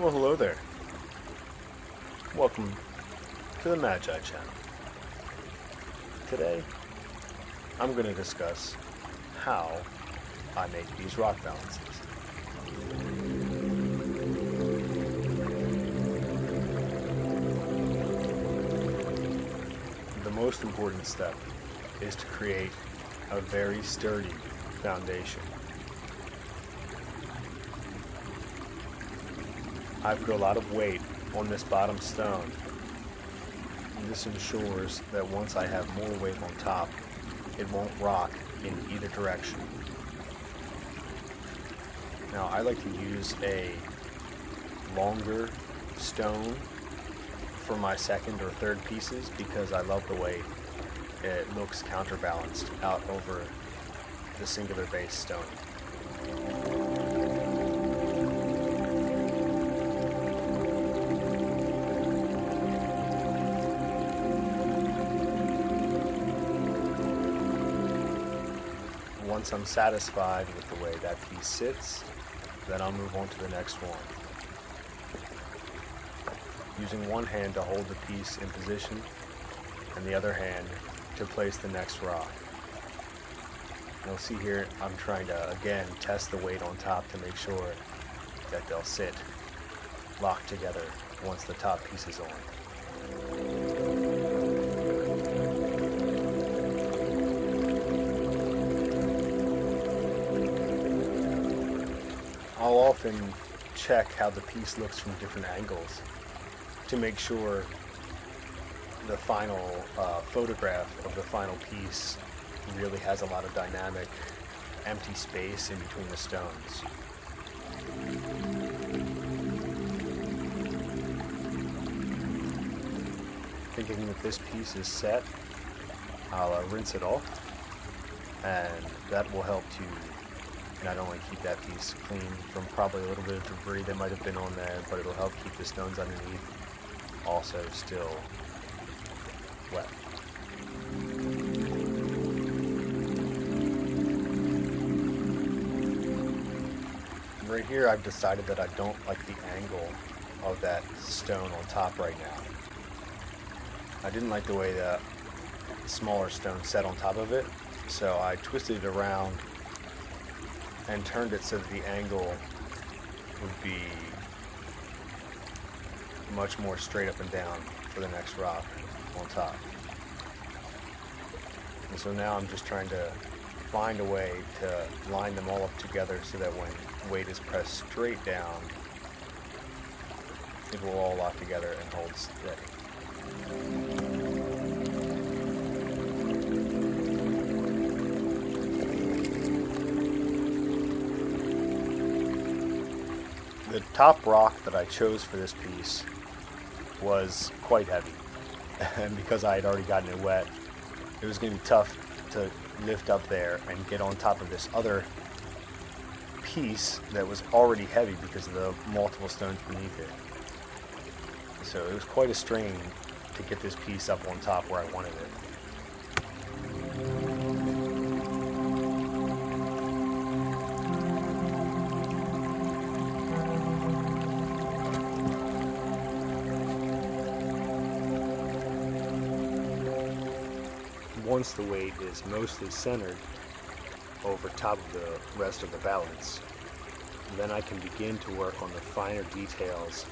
Well, hello there. Welcome to the Magi channel. Today, I'm going to discuss how I make these rock balances. The most important step is to create a very sturdy foundation. I put a lot of weight on this bottom stone. This ensures that once I have more weight on top, it won't rock in either direction. Now I like to use a longer stone for my second or third pieces because I love the way it looks counterbalanced out over the singular base stone. Once I'm satisfied with the way that piece sits, then I'll move on to the next one. Using one hand to hold the piece in position and the other hand to place the next rock. You'll see here I'm trying to again test the weight on top to make sure that they'll sit locked together once the top piece is on. I'll often check how the piece looks from different angles to make sure the final photograph of the final piece really has a lot of dynamic, empty space in between the stones. Thinking that this piece is set, I'll rinse it off, and that will help to not only keep that piece clean from probably a little bit of debris that might have been on there, but it'll help keep the stones underneath also still wet. Right here I've decided that I don't like the angle of that stone on top right now. I didn't like the way the smaller stone set on top of it, so I twisted it around and turned it so that the angle would be much more straight up and down for the next rock on top. And so now I'm just trying to find a way to line them all up together so that when weight is pressed straight down, it will all lock together and hold steady. The top rock that I chose for this piece was quite heavy, and because I had already gotten it wet, it was going to be tough to lift up there and get on top of this other piece that was already heavy because of the multiple stones beneath it. So it was quite a strain to get this piece up on top where I wanted it. Once the weight is mostly centered over top of the rest of the balance, then I can begin to work on the finer details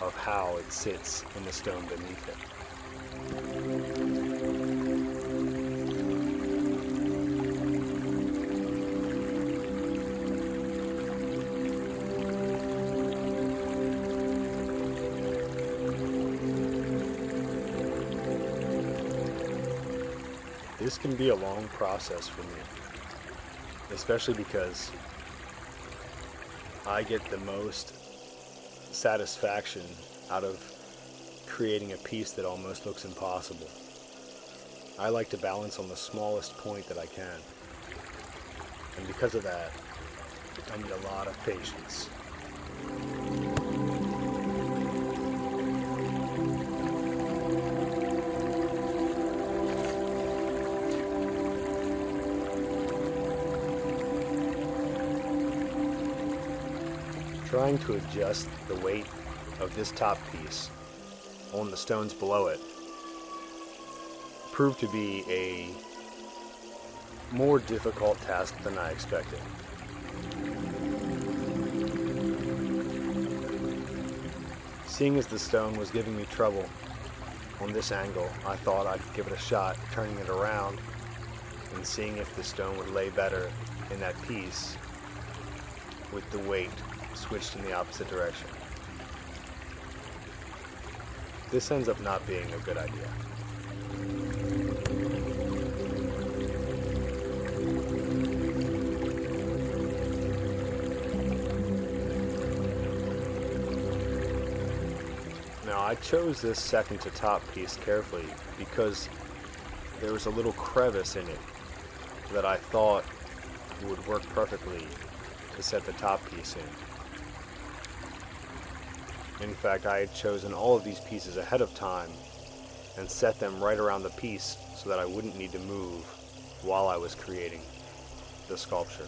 of how it sits in the stone beneath it. This can be a long process for me, especially because I get the most satisfaction out of creating a piece that almost looks impossible. I like to balance on the smallest point that I can, and because of that, I need a lot of patience. Trying to adjust the weight of this top piece on the stones below it proved to be a more difficult task than I expected. Seeing as the stone was giving me trouble on this angle, I thought I could give it a shot, turning it around and seeing if the stone would lay better in that piece with the weight switched in the opposite direction. This ends up not being a good idea. Now, I chose this second to top piece carefully because there was a little crevice in it that I thought would work perfectly to set the top piece in. In fact, I had chosen all of these pieces ahead of time and set them right around the piece so that I wouldn't need to move while I was creating the sculpture.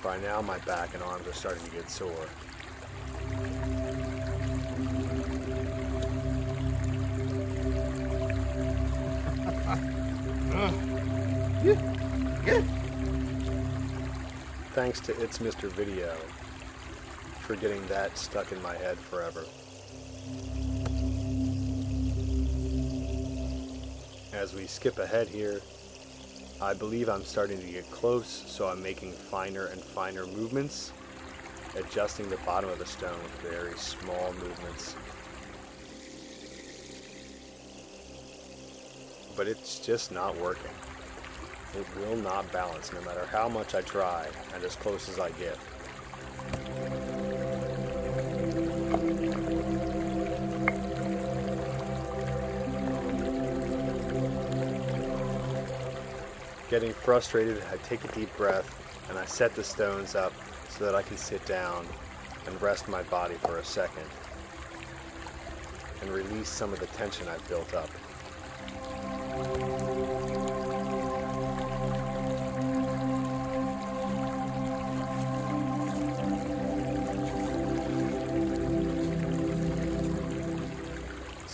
By now, my back and arms are starting to get sore. Thanks to It's Mr. Video for getting that stuck in my head forever. As we skip ahead here, I believe I'm starting to get close, so I'm making finer and finer movements, adjusting the bottom of the stone with very small movements. But it's just not working. It will not balance no matter how much I try and as close as I get. Getting frustrated, I take a deep breath and I set the stones up so that I can sit down and rest my body for a second and release some of the tension I've built up.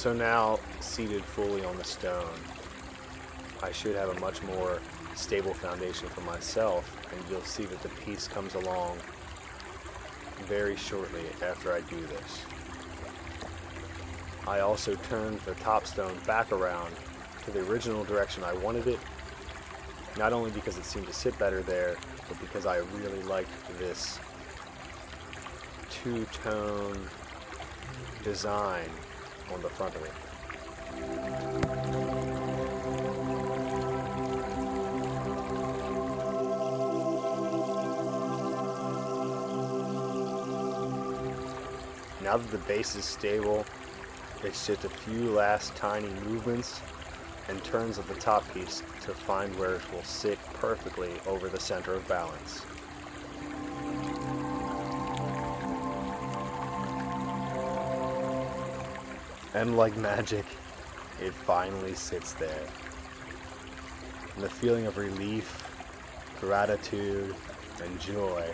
So now, seated fully on the stone, I should have a much more stable foundation for myself, and you'll see that the piece comes along very shortly after I do this. I also turned the top stone back around to the original direction I wanted it, not only because it seemed to sit better there, but because I really liked this two-tone design on the front of it. Now that the base is stable, it's just a few last tiny movements and turns of the top piece to find where it will sit perfectly over the center of balance. And like magic, it finally sits there. And the feeling of relief, gratitude, and joy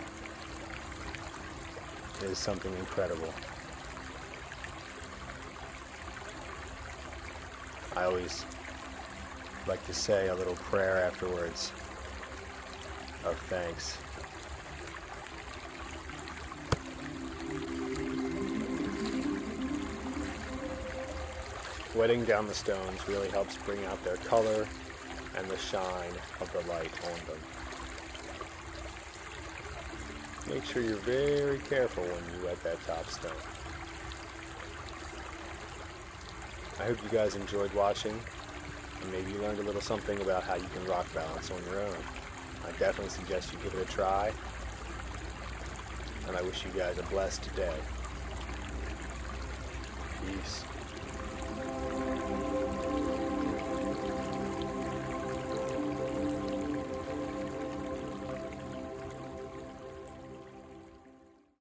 is something incredible. I always like to say a little prayer afterwards of thanks. Wetting down the stones really helps bring out their color and the shine of the light on them. Make sure you're very careful when you wet that top stone. I hope you guys enjoyed watching, and maybe you learned a little something about how you can rock balance on your own. I definitely suggest you give it a try, and I wish you guys a blessed day. Peace.